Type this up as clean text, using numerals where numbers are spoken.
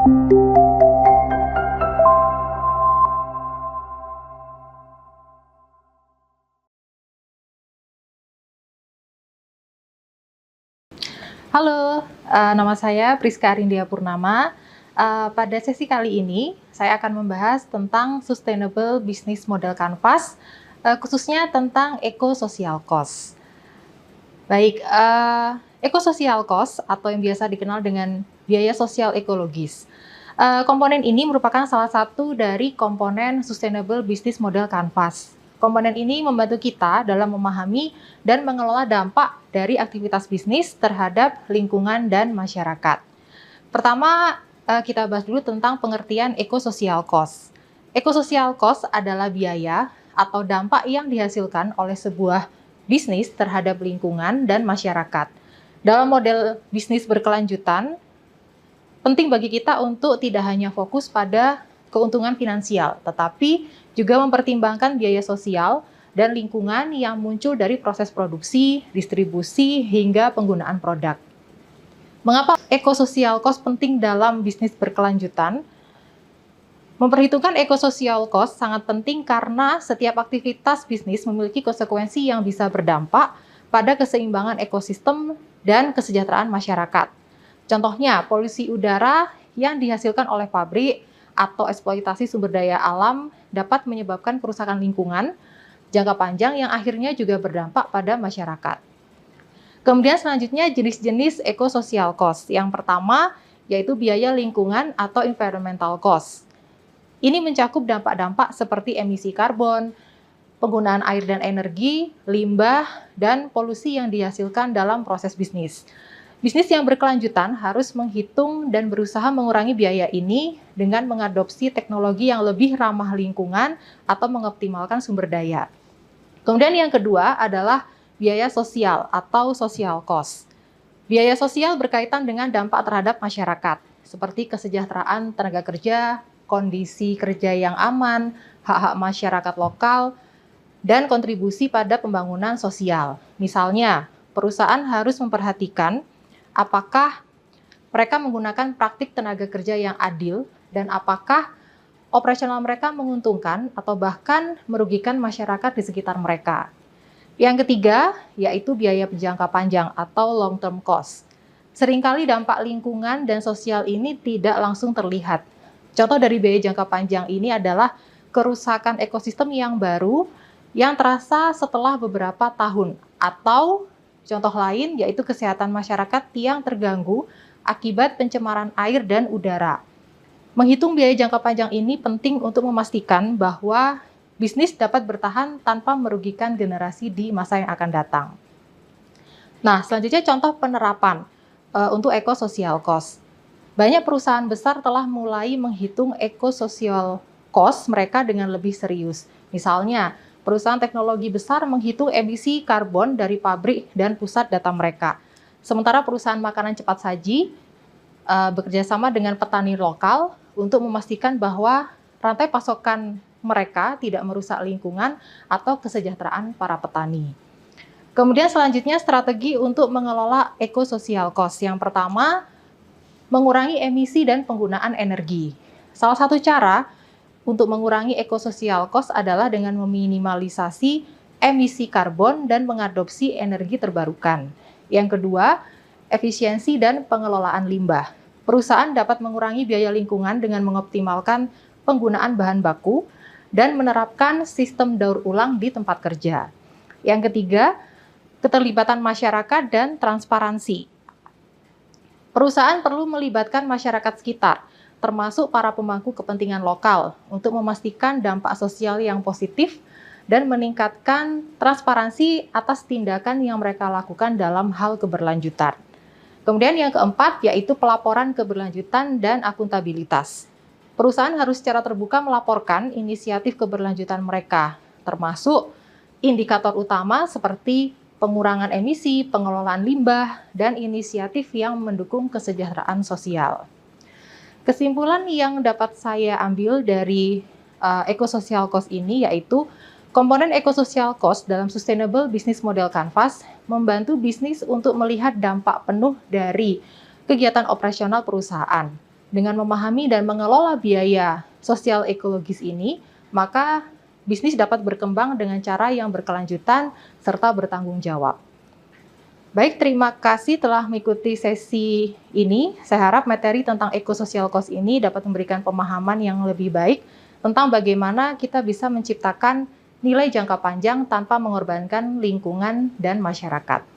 Halo, nama saya Priska Arindia Purnama. Pada sesi kali ini, saya akan membahas tentang Sustainable Business Model Canvas, khususnya tentang Eco-Social Cost. Baik, Eco-Social Cost atau yang biasa dikenal dengan biaya sosial ekologis. Komponen ini merupakan salah satu dari komponen Sustainable Business Model Canvas. Komponen ini membantu kita dalam memahami dan mengelola dampak dari aktivitas bisnis terhadap lingkungan dan masyarakat. Pertama, kita bahas dulu tentang pengertian eco-social cost. Eco-social cost adalah biaya atau dampak yang dihasilkan oleh sebuah bisnis terhadap lingkungan dan masyarakat. Dalam model bisnis berkelanjutan, penting bagi kita untuk tidak hanya fokus pada keuntungan finansial, tetapi juga mempertimbangkan biaya sosial dan lingkungan yang muncul dari proses produksi, distribusi, hingga penggunaan produk. Mengapa eco-social cost penting dalam bisnis berkelanjutan? Memperhitungkan eco-social cost sangat penting karena setiap aktivitas bisnis memiliki konsekuensi yang bisa berdampak pada keseimbangan ekosistem dan kesejahteraan masyarakat. Contohnya, polusi udara yang dihasilkan oleh pabrik atau eksploitasi sumber daya alam dapat menyebabkan kerusakan lingkungan jangka panjang yang akhirnya juga berdampak pada masyarakat. Kemudian selanjutnya jenis-jenis eco-social cost. Yang pertama yaitu biaya lingkungan atau environmental cost. Ini mencakup dampak-dampak seperti emisi karbon, penggunaan air dan energi, limbah, dan polusi yang dihasilkan dalam proses bisnis. Bisnis yang berkelanjutan harus menghitung dan berusaha mengurangi biaya ini dengan mengadopsi teknologi yang lebih ramah lingkungan atau mengoptimalkan sumber daya. Kemudian yang kedua adalah biaya sosial atau social cost. Biaya sosial berkaitan dengan dampak terhadap masyarakat, seperti kesejahteraan tenaga kerja, kondisi kerja yang aman, hak-hak masyarakat lokal, dan kontribusi pada pembangunan sosial. Misalnya, perusahaan harus memperhatikan apakah mereka menggunakan praktik tenaga kerja yang adil dan apakah operasional mereka menguntungkan atau bahkan merugikan masyarakat di sekitar mereka. Yang ketiga, yaitu biaya jangka panjang atau long term cost. Seringkali dampak lingkungan dan sosial ini tidak langsung terlihat. Contoh dari biaya jangka panjang ini adalah kerusakan ekosistem yang baru yang terasa setelah beberapa tahun atau contoh lain yaitu kesehatan masyarakat yang terganggu akibat pencemaran air dan udara. Menghitung biaya jangka panjang ini penting untuk memastikan bahwa bisnis dapat bertahan tanpa merugikan generasi di masa yang akan datang. Nah, selanjutnya contoh penerapan untuk eco-social cost. Banyak perusahaan besar telah mulai menghitung eco-social cost mereka dengan lebih serius. Misalnya, perusahaan teknologi besar menghitung emisi karbon dari pabrik dan pusat data mereka. Sementara perusahaan makanan cepat saji bekerja sama dengan petani lokal untuk memastikan bahwa rantai pasokan mereka tidak merusak lingkungan atau kesejahteraan para petani. Kemudian selanjutnya strategi untuk mengelola eco-social cost. Yang pertama, mengurangi emisi dan penggunaan energi. Salah satu cara untuk mengurangi eco-social cost adalah dengan meminimalisasi emisi karbon dan mengadopsi energi terbarukan. Yang kedua, efisiensi dan pengelolaan limbah. Perusahaan dapat mengurangi biaya lingkungan dengan mengoptimalkan penggunaan bahan baku dan menerapkan sistem daur ulang di tempat kerja. Yang ketiga, keterlibatan masyarakat dan transparansi. Perusahaan perlu melibatkan masyarakat sekitar, termasuk para pemangku kepentingan lokal, untuk memastikan dampak sosial yang positif dan meningkatkan transparansi atas tindakan yang mereka lakukan dalam hal keberlanjutan. Kemudian yang keempat, yaitu pelaporan keberlanjutan dan akuntabilitas. Perusahaan harus secara terbuka melaporkan inisiatif keberlanjutan mereka, termasuk indikator utama seperti pengurangan emisi, pengelolaan limbah, dan inisiatif yang mendukung kesejahteraan sosial. Kesimpulan yang dapat saya ambil dari eco-social cost ini yaitu komponen eco-social cost dalam Sustainable Business Model Canvas membantu bisnis untuk melihat dampak penuh dari kegiatan operasional perusahaan. Dengan memahami dan mengelola biaya sosial ekologis ini, maka bisnis dapat berkembang dengan cara yang berkelanjutan serta bertanggung jawab. Baik, terima kasih telah mengikuti sesi ini. Saya harap materi tentang eco-social cost ini dapat memberikan pemahaman yang lebih baik tentang bagaimana kita bisa menciptakan nilai jangka panjang tanpa mengorbankan lingkungan dan masyarakat.